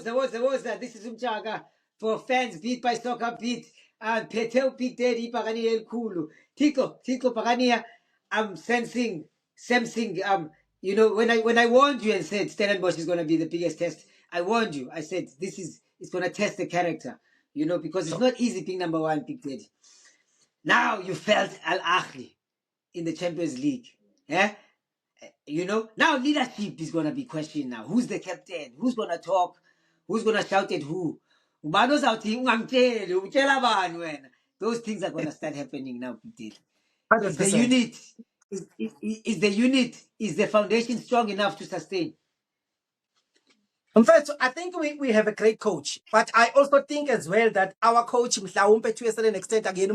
Woza. This is Umjaka for fans beat by SoccerBeat. And Petel Big Daddy Buccaneers Kulu. Tito Buccaneers. I'm sensing. You know, when I warned you and said Stellenbosch is going to be the biggest test, I warned you. I said it's going to test the character. You know, because it's not easy being number one, Big Daddy. Now you felt Ahly in the Champions League. Yeah? You know, now leadership is going to be questioned now. Who's the captain? Who's going to talk? Who's going to shout at who? Those things are going to start happening now. Is the unit, is the foundation strong enough to sustain? In fact, I think we have a great coach, but I also think as well that our coach, to a certain extent, again,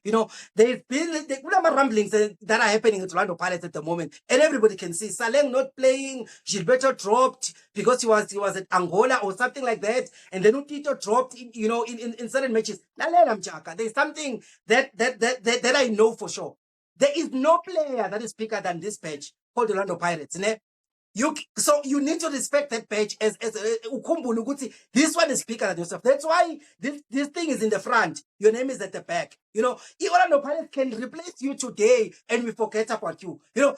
you know, there's been rumblings that are happening at Orlando Pirates at the moment, and everybody can see Saleng not playing, Gilberto dropped because he was at Angola or something like that, and then Tito dropped, in certain matches. There's something that I know for sure. There is no player that is bigger than this page called Orlando Pirates. So you need to respect that page as this one is bigger than yourself. That's why this thing is in the front. Your name is at the back. You know, Orlando Pirates can replace you today and we forget about you. You know,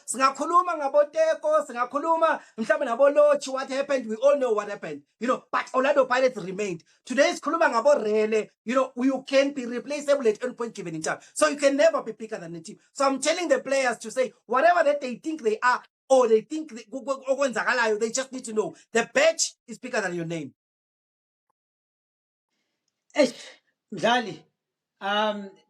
what happened, we all know what happened. You know, but Orlando Pirates remained. Today's Rele, you know, you can be replaceable at any point given in time. So you can never be bigger than the team. So I'm telling the players to say whatever that they think they are, or they think they just need to know the badge is bigger than your name. Mdlali,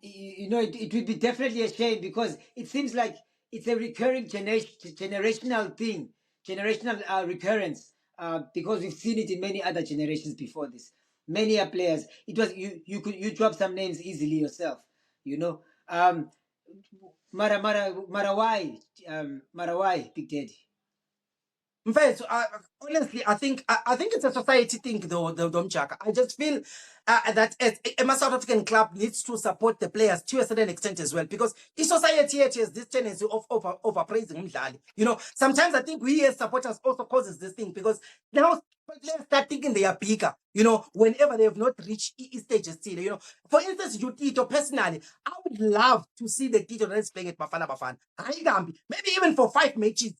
you know, it would be definitely a shame because it seems like it's a recurring generational thing, generational recurrence, because we've seen it in many other generations before this. Many players, it was you drop some names easily yourself, you know. Marawai, Big Daddy. In fact, honestly, I think it's a society thing, though, Umjaka. I just feel that as a South African club needs to support the players to a certain extent as well, because in society has this tendency of overpraising Umdlali. You know, sometimes I think we as supporters also causes this thing because now players start thinking they are bigger, you know, whenever they have not reached stages still. You know, for instance, you Tito, personally, I would love to see the Tito that is playing at Bafana. Maybe even for 5 matches.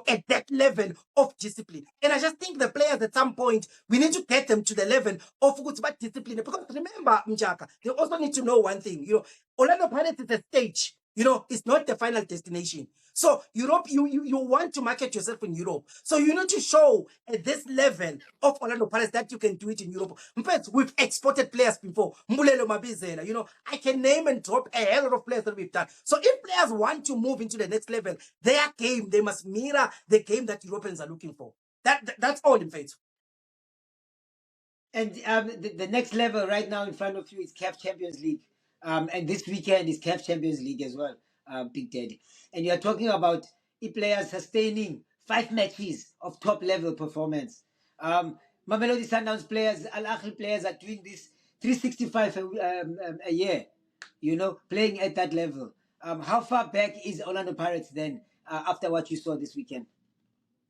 At that level of discipline. And I just think the players at some point, we need to get them to the level of what discipline. Because remember, Umjaka, they also need to know one thing. You know, Orlando Pirates is a stage. You know, it's not the final destination. So Europe, you want to market yourself in Europe. So you need to show at this level of Orlando Pirates that you can do it in Europe. In fact, we've exported players before. Mbulelo Mabizela, you know, I can name and drop a hell of players that we've done. So if players want to move into the next level, their game, they must mirror the game that Europeans are looking for. That's all, in fact. And the next level right now in front of you is CAF Champions League. And this weekend is CAF Champions League as well, Big Daddy. And you're talking about players sustaining 5 matches of top-level performance. Mamelodi Sundowns players, Al Ahly players are doing this 365 a year, you know, playing at that level. How far back is Orlando Pirates then after what you saw this weekend?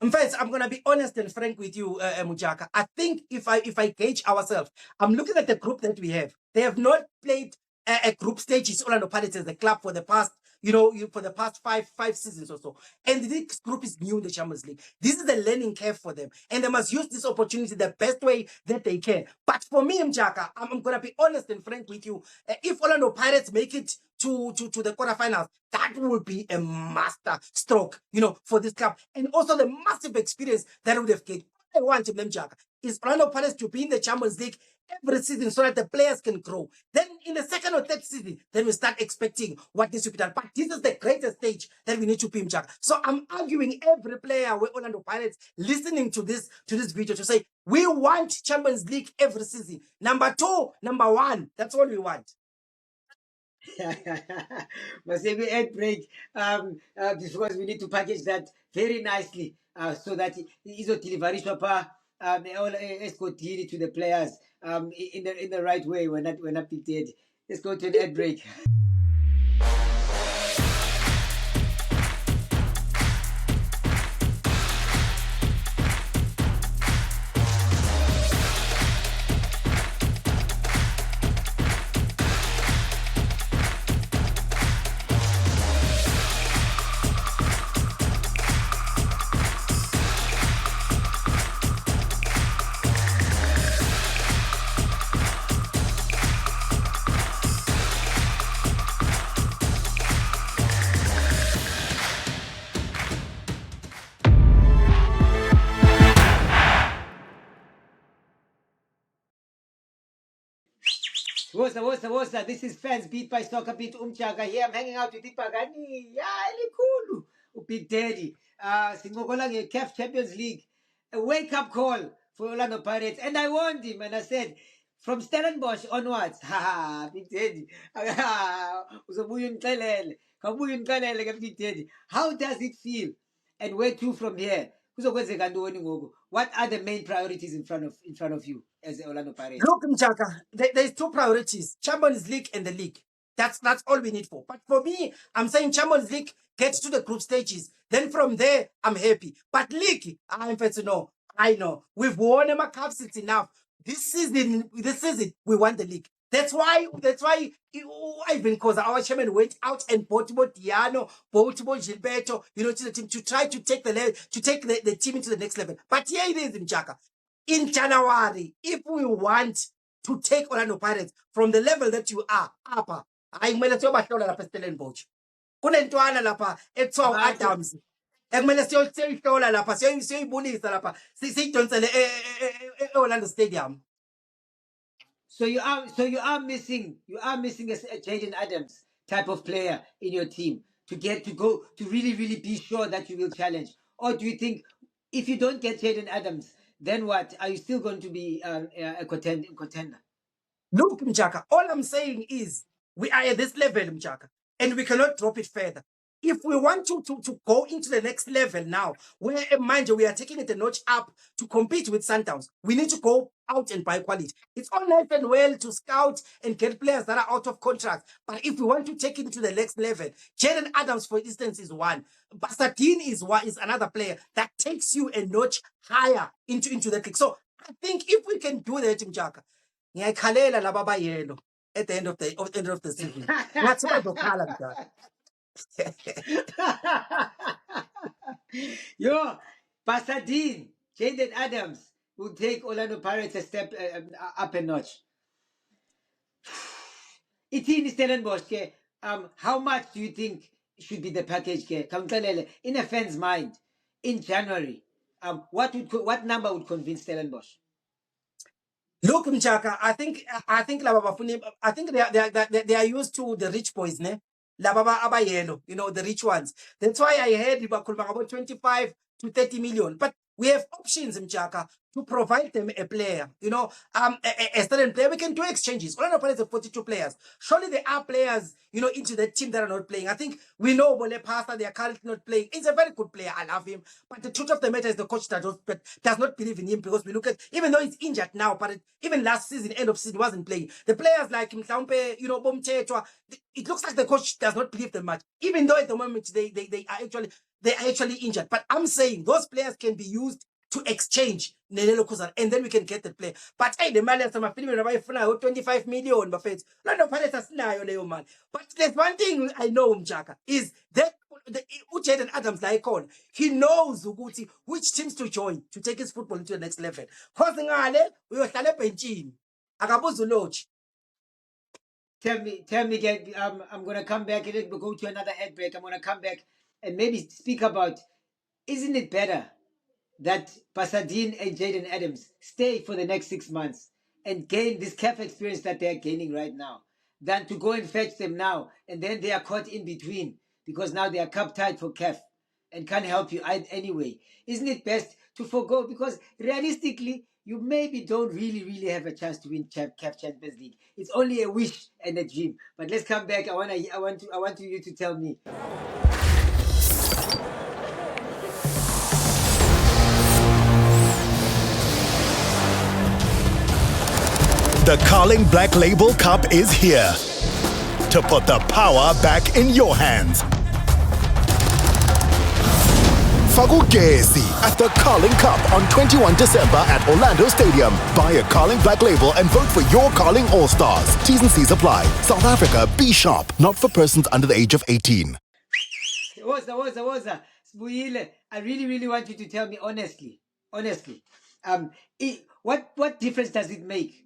In fact, I'm gonna be honest and frank with you, Umjaka. I think if I gauge ourselves, I'm looking at the group that we have. They have not played a group stage. It's Orlando Pirates as the club for the past, for the past five seasons or so. And this group is new in the Champions League. This is a learning curve for them, and they must use this opportunity the best way that they can. But for me, Umjaka, I'm gonna be honest and frank with you. If Orlando Pirates make it to the quarterfinals, that will be a master stroke, you know, for this club, and also the massive experience that would have gained. I want him, Umjaka, is Orlando Pirates to be in the Champions League every season so that the players can grow. Then in the second or third season, then we start expecting what needs to be done. But this is the greatest stage that we need to be, Umjaka. So I'm arguing every player with Orlando Pirates listening to this video to say we want Champions League every season. Number 2, number 1, that's all we want. Must have ad break because we need to package that very nicely so that izo delivery pa escotini to the players in the right way when not dead. Let's go to an ad break. Woza. This is Fans Beat by SoccerBeat Umjaka. Here I'm hanging out with Ahly. Yeah, cool. Big Daddy. Singokola CAF Champions League. A wake-up call for Orlando Pirates. And I warned him and I said, from Stellenbosch onwards, Big Daddy. Uzobuya ungixelele. Kabuya ungixelele ke Big Daddy. How does it feel? And where to from here? Kuzokwenzeka ntoni ngoku? What are the main priorities in front of you as Orlando Pirates? Look, Mchaka, there's two priorities: Champions League and the league. That's all we need for. But for me, I'm saying Champions League, get to the group stages. Then from there, I'm happy. But league, I'm fair to know. I know we've won a cups. It's enough. This is it. We won the league. That's why even because our chairman went out and bought Diano, bought Gilberto, to the team to try to take the team into the next level. But here it is, Mchaka. In January, if we want to take Orlando Pirates from the level that you are, upper, kumele siyobahlola lapha eStellenbosch. Kunentwana lapha ekuthiwa Adams. Ekumele siyoyihlola lapha, siyoyibulisa lapha, siyidonsele Orlando Stadium. So you are missing a Jaden Adams type of player in your team to go to really be sure that you will challenge. Or do you think if you don't get Jaden Adams, then what? Are you still going to be a contender? Look, Mjaka, all I'm saying is we are at this level, Mjaka, and we cannot drop it further. If we want to go into the next level now, where mind you, we are taking it a notch up to compete with Sundowns, we need to go out and buy quality. It's all nice and well to scout and get players that are out of contract, but if we want to take it to the next level, Jaden Adams, for instance, is one. Basadine is another player that takes you a notch higher into the league. So I think if we can do that, Mjaka, ngiyayikhalela laba abayelo at the end of the season. Ngathi bazokhala mdala. Yo, Pasadine, Jaden Adams will take Orlando Pirates a step up a notch. Ithini Stellenbosch ke? How much do you think should be the package ke? In a fan's mind, in January, what number would convince Stellenbosch? Look, Mchaka, I think they are used to the rich boys, ne? Laba abayelo, the rich ones. That's why I heard about 25 to 30 million. But we have options, Mchaka, to provide them a player. A certain player. We can do exchanges. Orlando Pirates have 42 players. Surely there are players, into the team that are not playing. I think we know Bole Pasta, they are currently not playing. He's a very good player. I love him. But the truth of the matter is the coach does not believe in him, because we look at, even though he's injured now, but even last season, end of season, wasn't playing. The players like Mhlawumbe, Bomtetwa, it looks like the coach does not believe them much, even though at the moment they are actually injured. But I'm saying those players can be used to exchange and then we can get the player. But hey, the Malians are 25 million. But there's one thing I know, Umjaka, is that Jaden Adams on. He knows which teams to join to take his football into the next level. Tell me again. I'm gonna come back and we'll go to another ad break. I'm gonna come back and maybe speak about, isn't it better that Pasadine and Jaden Adams stay for the next 6 months and gain this CAF experience that they're gaining right now, than to go and fetch them now and then they are caught in between because now they are cup tied for CAF and can't help you anyway? Isn't it best to forgo? Because realistically, you maybe don't really have a chance to win CAF Champions League. It's only a wish and a dream. But let's come back. I want you to tell me. The Carling Black Label Cup is here to put the power back in your hands. Fagugesi at the Carling Cup on 21 December at Orlando Stadium. Buy a Carling Black Label and vote for your Carling All-Stars. T's and C's apply. South Africa, be sharp. Not for persons under the age of 18. Woza. Sibuyile, I really want you to tell me honestly. What difference does it make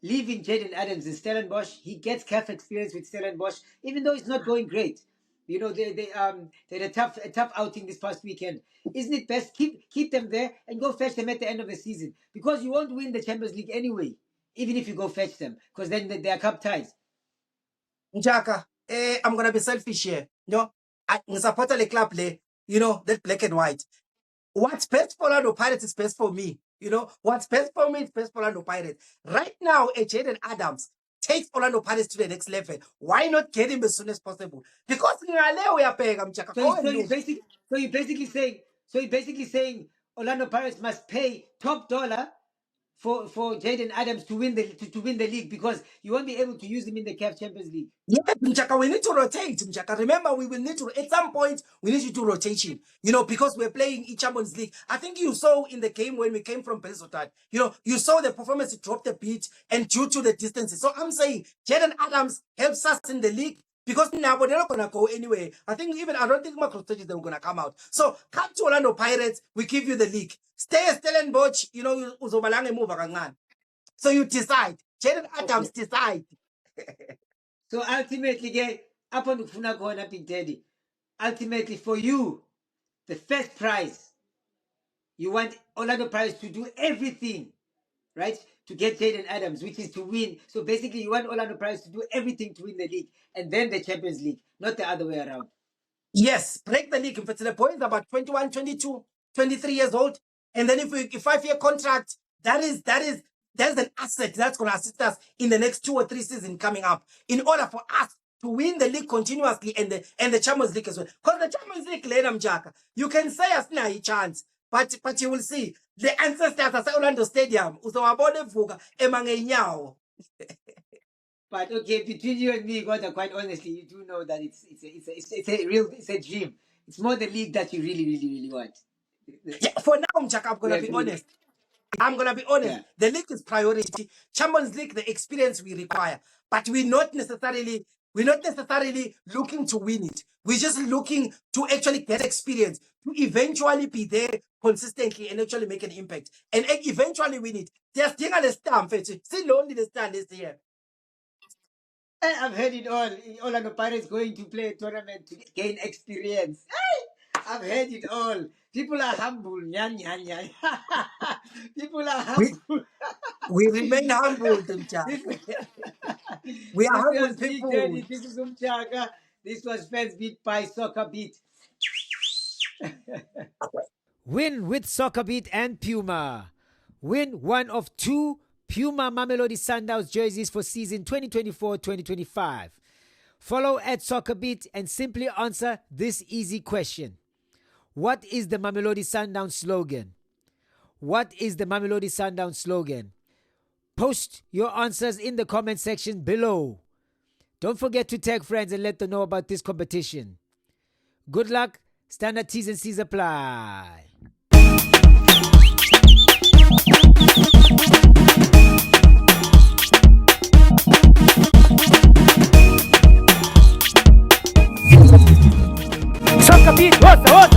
leaving Jaden Adams in Stellenbosch? He gets CAF experience with Stellenbosch, even though it's not going great. They had a tough outing this past weekend. Isn't it best keep them there and go fetch them at the end of the season? Because you won't win the Champions League anyway. even if you go fetch them, because then they are cup ties. Umjaka, I'm gonna be selfish here. I support the club, that black and white. What's best for Orlando Pirates is best for me. What's best for me is best for Orlando Pirates. Right now, Jaden Adams takes Orlando Pirates to the next level. Why not get him as soon as possible? Because So you're basically saying Orlando Pirates must pay top dollar for Jaden Adams to win the league, because you won't be able to use him in the CAF Champions League. Yeah, Umjaka, we need to rotate. Umjaka, remember, we will need to, at some point, we need to do rotation, because we're playing each Champions League. I think you saw in the game when we came from Bezotat, you saw the performance dropped a bit and due to the distances. So I'm saying Jaden Adams helps us in the league because now they're not going to go anywhere. I don't think macro stages they're going to come out. So come to Orlando Pirates, we give you the league. Stay a Stellenbosch, uzobalange move kancane. So you decide. Jaden Adams decide. So ultimately, Big Daddy, ultimately for you, the first prize, you want Orlando Pirates to do everything, right, to get Jaden Adams, which is to win. So basically, you want Orlando Pirates to do everything to win the league and then the Champions League, not the other way around. Yes, break the league. If it's the point about 21, 22, 23 years old, and then if 5-year contract, that's an asset that's going to assist us in the next 2 or 3 seasons coming up, in order for us to win the league continuously and the Champions League as well. Because the Champions League, Mjaka, you can say us now a chance, but you will see the ancestors at Orlando Stadium. But okay, between you and me, God, quite honestly, you do know that it's a dream. It's more the league that you really, really, really want. Yeah, for now, Umjaka, I'm gonna be honest. Yeah. The league is priority. Champions League, the experience we require, but we're not necessarily looking to win it. We're just looking to actually get experience, to eventually be there consistently and actually make an impact, and eventually win it. There's still a stamp. Still only the stand this year. I've heard it all. Orlando Pirates going to play a tournament to gain experience. I've heard it all. People are humble. Nyan, nyan, nyan. People are humble. We remain humble, We are humble people. This is Umjaka. This was Fans Beat by SoccerBeat. Win with SoccerBeat and Puma. Win one of 2 Puma Mamelodi Sundowns jerseys for season 2024-2025. Follow at SoccerBeat and simply answer this easy question. What is the Mamelodi Sundowns slogan? What is the Mamelodi Sundowns slogan? Post your answers in the comment section below. Don't forget to tag friends and let them know about this competition. Good luck. Standard T's and C's apply. SoccerBeat, what's